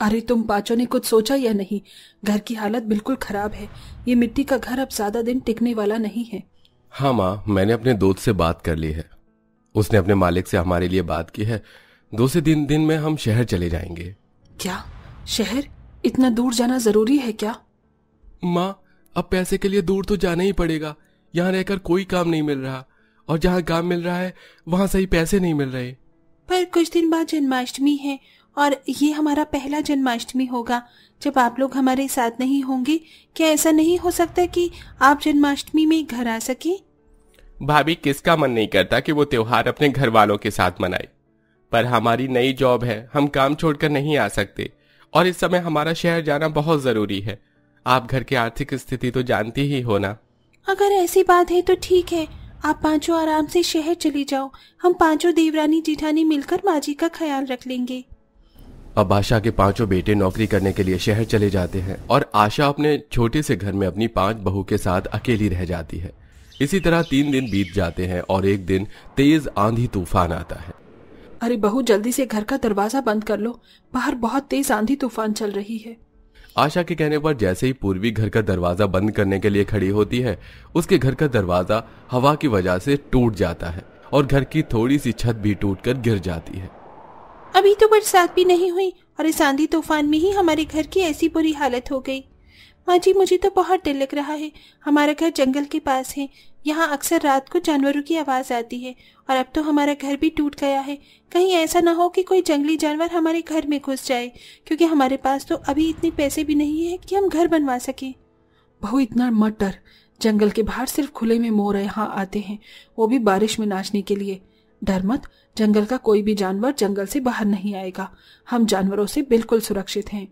अरे तुम पांचों ने कुछ सोचा या नहीं? घर की हालत बिल्कुल खराब है। ये मिट्टी का घर अब ज्यादा दिन टिकने वाला नहीं है। हाँ माँ, मैंने अपने दोस्त से बात कर ली है। उसने अपने मालिक से हमारे लिए बात की है। 2 से 3 दिन में हम शहर चले जाएंगे। क्या? शहर? इतना दूर जाना जरूरी है क्या? माँ, अब पैसे के लिए दूर तो जाना ही पड़ेगा। यहाँ रहकर कोई काम नहीं मिल रहा, और जहाँ काम मिल रहा है वहाँ सही पैसे नहीं मिल रहे। पर कुछ दिन बाद जन्माष्टमी है और ये हमारा पहला जन्माष्टमी होगा जब आप लोग हमारे साथ नहीं होंगे। क्या ऐसा नहीं हो सकता कि आप जन्माष्टमी में घर आ सके? भाभी, किसका मन नहीं करता कि वो त्योहार अपने घर वालों के साथ मनाए, पर हमारी नई जॉब है, हम काम छोड़कर नहीं आ सकते, और इस समय हमारा शहर जाना बहुत जरूरी है। आप घर की आर्थिक स्थिति तो जानती ही हो ना। अगर ऐसी बात है तो ठीक है, आप पांचों आराम से शहर चले जाओ। हम पांचों देवरानी जिठानी मिलकर माँ जी का ख्याल रख लेंगे। अब आशा के 5 बेटे नौकरी करने के लिए शहर चले जाते हैं और आशा अपने छोटे से घर में अपनी 5 बहू के साथ अकेली रह जाती है। इसी तरह 3 दिन बीत जाते हैं और एक दिन तेज आंधी तूफान आता है। अरे बहू, जल्दी से घर का दरवाजा बंद कर लो, बाहर बहुत तेज आंधी तूफान चल रही है। आशा के कहने पर जैसे ही पूर्वी घर का दरवाजा बंद करने के लिए खड़ी होती है, उसके घर का दरवाजा हवा की वजह से टूट जाता है और घर की थोड़ी सी छत भी टूटकर गिर जाती है। अभी तो बरसात भी नहीं हुई और इस आंधी तूफान में ही हमारे घर की ऐसी बुरी हालत हो गई। माँ जी, मुझे तो बहुत डर लग रहा है। हमारा घर जंगल के पास है, यहाँ अक्सर रात को जानवरों की आवाज आती है, और अब तो हमारा घर भी टूट गया है। कहीं ऐसा ना हो कि कोई जंगली जानवर हमारे घर में घुस जाए, क्योंकि हमारे पास तो अभी इतने पैसे भी नहीं है कि हम घर बनवा सके। बहू, इतना मत डर। जंगल के बाहर सिर्फ खुले में मोर यहाँ आते हैं, वो भी बारिश में नाचने के लिए। डर मत, जंगल का कोई भी जानवर जंगल से बाहर नहीं आएगा। हम जानवरों से बिल्कुल सुरक्षित हैं।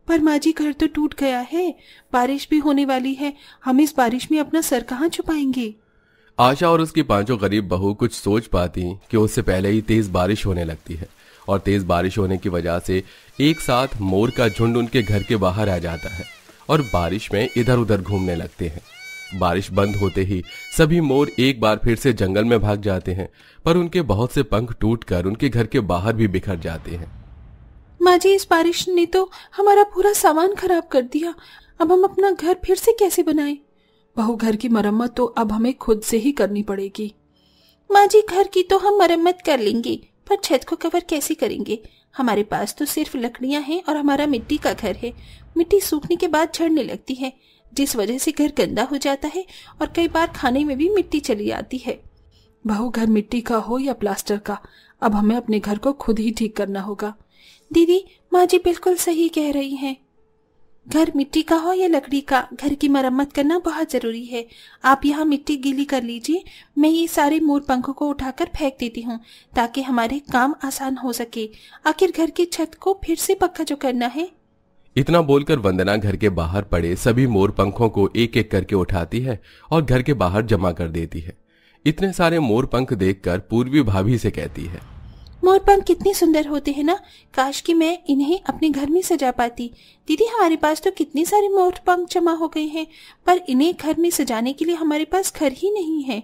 पर माँ जी, घर तो टूट गया है, बारिश भी होने वाली है, हम इस बारिश में अपना सर कहाँ छुपाएंगे? आशा और उसकी 5 गरीब बहू कुछ सोच पाती कि उससे पहले ही तेज बारिश होने लगती है, और तेज बारिश होने की वजह से एक साथ मोर का झुंड उनके घर के बाहर आ जाता है और बारिश में इधर उधर घूमने लगते हैं। बारिश बंद होते ही सभी मोर एक बार फिर से जंगल में भाग जाते हैं, पर उनके बहुत से पंख टूटकर उनके घर के बाहर भी बिखर जाते हैं। माँ जी, इस बारिश ने तो हमारा पूरा सामान खराब कर दिया। अब हम अपना घर फिर से कैसे बनाएं? बहू, घर की मरम्मत तो अब हमें खुद से ही करनी पड़ेगी। माँ जी, घर की तो हम मरम्मत कर लेंगे, पर छत को कवर कैसे करेंगे? हमारे पास तो सिर्फ लकड़ियां हैं और हमारा मिट्टी का घर है। मिट्टी सूखने के बाद झड़ने लगती है, जिस वजह से घर गंदा हो जाता है, और कई बार खाने में भी मिट्टी चली आती है। बहू, घर मिट्टी का हो या प्लास्टर का, अब हमें अपने घर को खुद ही ठीक करना होगा। दीदी, माँ जी बिल्कुल सही कह रही हैं। घर मिट्टी का हो या लकड़ी का, घर की मरम्मत करना बहुत जरूरी है। आप यहाँ मिट्टी गीली कर लीजिए, मैं ये सारे मोर पंखों को उठाकर फेंक देती हूँ, ताकि हमारे काम आसान हो सके। आखिर घर की छत को फिर से पक्का जो करना है। इतना बोलकर वंदना घर के बाहर पड़े सभी मोर पंखों को एक एक करके उठाती है और घर के बाहर जमा कर देती है। इतने सारे मोर पंख देखकर पूर्वी भाभी से कहती है, मोर पंख कितने सुंदर होते हैं ना, काश कि मैं इन्हें अपने घर में सजा पाती। दीदी, हमारे पास तो कितने सारे मोर पंख जमा हो गए हैं, पर इन्हें घर में सजाने के लिए हमारे पास घर ही नहीं है।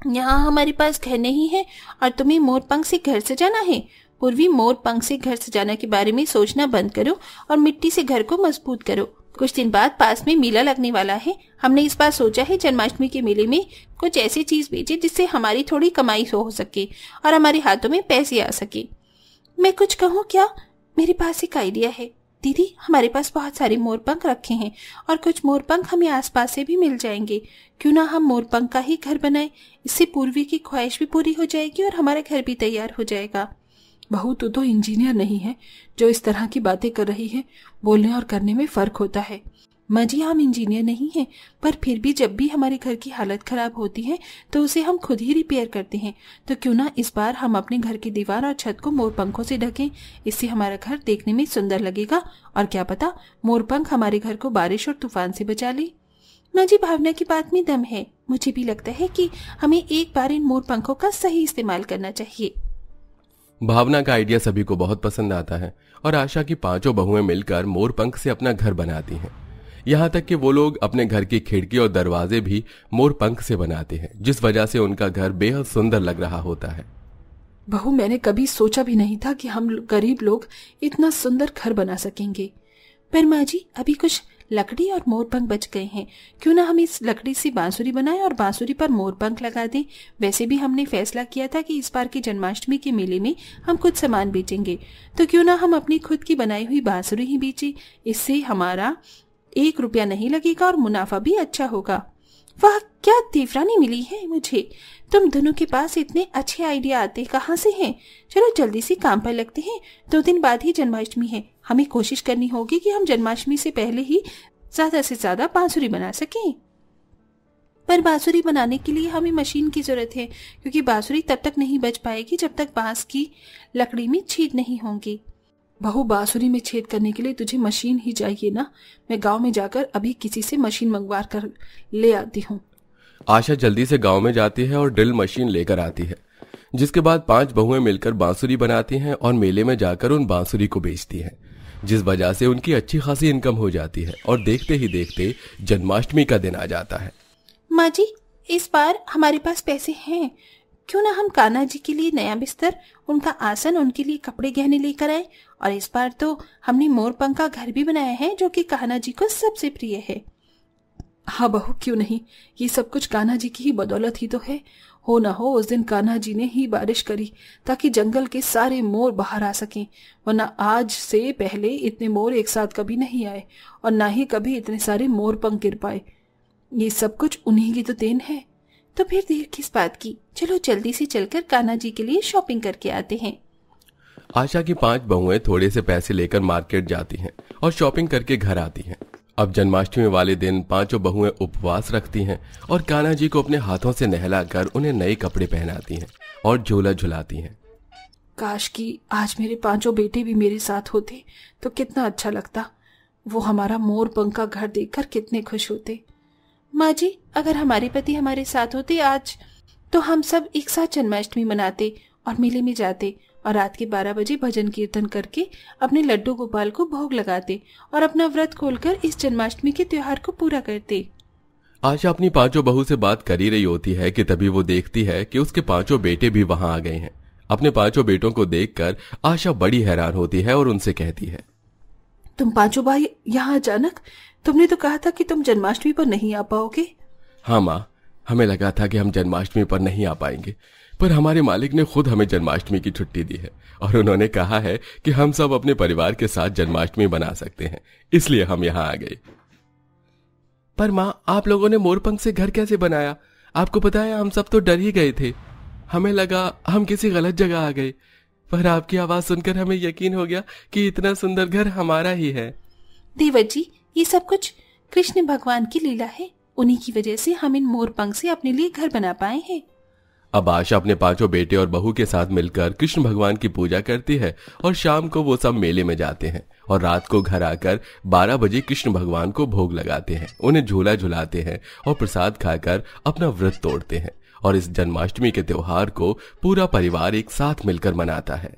यहाँ हमारे पास घर नहीं है और तुम्हें मोर पंख से घर सजाना है। पूर्वी, मोर पंख से घर सजाने के बारे में सोचना बंद करो और मिट्टी से घर को मजबूत करो। कुछ दिन बाद पास में मेला लगने वाला है। हमने इस बार सोचा है जन्माष्टमी के मेले में कुछ ऐसी चीज बेचे जिससे हमारी थोड़ी कमाई हो सके और हमारे हाथों में पैसे आ सके। मैं कुछ कहूँ क्या? मेरे पास एक आइडिया है। दीदी, हमारे पास बहुत सारे मोरपंख रखे हैं और कुछ मोरपंख हमें आसपास से भी मिल जाएंगे। क्यों ना हम मोरपंख का ही घर बनाएं? इससे पूर्वी की ख्वाहिश भी पूरी हो जाएगी और हमारा घर भी तैयार हो जाएगा। बहू, तू तो इंजीनियर नहीं है जो इस तरह की बातें कर रही है। बोलने और करने में फर्क होता है। माँ जी, हम इंजीनियर नहीं हैं, पर फिर भी जब भी हमारे घर की हालत खराब होती है तो उसे हम खुद ही रिपेयर करते हैं। तो क्यों ना इस बार हम अपने घर की दीवार और छत को मोरपंखों से ढकें। इससे हमारा घर देखने में सुंदर लगेगा और क्या पता मोरपंख हमारे घर को बारिश और तूफान से बचा ले। माँ जी, भावना की बात में दम है। मुझे भी लगता है कि हमें एक बार इन मोरपंखों का सही इस्तेमाल करना चाहिए। भावना का आइडिया सभी को बहुत पसंद आता है और आशा की 5 बहुएं मिलकर मोरपंख से अपना घर बनाती हैं। यहाँ तक कि वो लोग अपने घर की खिड़की और दरवाजे भी मोरपंख से बनाते हैं, जिस वजह से उनका घर बेहद सुंदर लग रहा होता है। बहू, मैंने कभी सोचा भी नहीं था कि हम गरीब लोग इतना सुंदर घर बना सकेंगे। पर माँ जी, अभी कुछ लकड़ी और मोरपंख बच गए हैं, क्यों ना हम इस लकड़ी से बांसुरी बनाएं और बांसुरी पर मोरपंख लगा दें। वैसे भी हमने फैसला किया था कि इस बार की जन्माष्टमी के मेले में हम कुछ सामान बेचेंगे, तो क्यों ना हम अपनी खुद की बनाई हुई बांसुरी ही बेचें। इससे हमारा 1 रुपया नहीं लगेगा और मुनाफा भी अच्छा होगा। वाह, क्या तीव्रानी मिली है मुझे। तुम दोनों के पास इतने अच्छे आइडिया आते कहाँ से हैं? चलो जल्दी से काम पर लगते हैं। 2 दिन बाद ही जन्माष्टमी है। हमें कोशिश करनी होगी कि हम जन्माष्टमी से पहले ही ज्यादा से ज्यादा बांसुरी बना सकें। पर बांसुरी बनाने के लिए हमें मशीन की जरूरत है, क्योंकि बांसुरी तब तक नहीं बज पाएगी जब तक बांस की लकड़ी में छेद नहीं होंगे। बहू, बांसुरी में छेद करने के लिए तुझे मशीन ही चाहिए ना? मैं गांव में जाकर अभी किसी से मशीन मंगवा कर ले आती हूँ। आशा जल्दी से गांव में जाती है और ड्रिल मशीन लेकर आती है, जिसके बाद 5 बहुएं मिलकर बांसुरी बनाती हैं और मेले में जाकर उन बांसुरी को बेचती हैं, जिस वजह से उनकी अच्छी खासी इनकम हो जाती है और देखते ही देखते जन्माष्टमी का दिन आ जाता है। माँ जी, इस बार हमारे पास पैसे हैं, क्यों ना हम कान्हा जी के लिए नया बिस्तर, उनका आसन, उनके लिए कपड़े गहने लेकर आए। और इस बार तो हमने मोरपंख का घर भी बनाया है, जो कि कान्हा जी को सबसे प्रिय है। हाँ बहू, क्यों नहीं। ये सब कुछ कान्हा जी की ही बदौलत ही तो है। हो ना हो उस दिन कान्हा जी ने ही बारिश करी ताकि जंगल के सारे मोर बाहर आ सकें, वरना आज से पहले इतने मोर एक साथ कभी नहीं आए और ना ही कभी इतने सारे मोर पंख गिर पाए। ये सब कुछ उन्हीं की तो देन है। तो फिर देर किस बात की, चलो जल्दी से चलकर कान्हा जी के लिए शॉपिंग करके आते हैं। आशा की 5 बहुएं थोड़े से पैसे लेकर मार्केट जाती हैं और शॉपिंग करके घर आती हैं। अब जन्माष्टमी वाले दिन 5 बहुएं उपवास रखती हैं और कान्हा जी को अपने हाथों से नहलाकर उन्हें नए कपड़े पहनाती हैं और झूला झुलाती हैं। काश कि आज मेरे 5 बेटे भी मेरे साथ होते तो कितना अच्छा लगता। वो हमारा मोर पंख का घर देखकर कितने खुश होते। माँ जी, अगर हमारे पति हमारे साथ होते आज, तो हम सब एक साथ जन्माष्टमी मनाते और मेले में जाते और रात के 12 बजे भजन कीर्तन करके अपने लड्डू गोपाल को भोग लगाते और अपना व्रत खोलकर इस जन्माष्टमी के त्योहार को पूरा करते। आशा अपनी 5 बहू से बात कर ही रही होती है कि तभी वो देखती है कि उसके 5 बेटे भी वहां आ गए हैं। अपने 5 बेटों को देखकर आशा बड़ी हैरान होती है और उनसे कहती है, तुम 5 भाई यहाँ अचानक? तुमने तो कहा था कि तुम जन्माष्टमी पर नहीं आ पाओगे। हाँ माँ, हमें लगा था कि हम जन्माष्टमी पर नहीं आ पाएंगे, पर हमारे मालिक ने खुद हमें जन्माष्टमी की छुट्टी दी है और उन्होंने कहा है कि हम सब अपने परिवार के साथ जन्माष्टमी बना सकते हैं, इसलिए हम यहाँ आ गए। पर माँ, आप लोगों ने मोरपंख से घर कैसे बनाया? आपको पता है, हम सब तो डर ही गए थे। हमें लगा हम किसी गलत जगह आ गए, पर आपकी आवाज सुनकर हमें यकीन हो गया कि इतना सुंदर घर हमारा ही है। देवर जी, ये सब कुछ कृष्ण भगवान की लीला है। उन्हीं की वजह से हम इन मोरपंख से अपने लिए घर बना पाए हैं। अब आशा अपने 5 बेटे और बहू के साथ मिलकर कृष्ण भगवान की पूजा करती है और शाम को वो सब मेले में जाते हैं और रात को घर आकर 12 बजे कृष्ण भगवान को भोग लगाते हैं, उन्हें झूला झुलाते हैं और प्रसाद खाकर अपना व्रत तोड़ते हैं और इस जन्माष्टमी के त्योहार को पूरा परिवार एक साथ मिलकर मनाता है।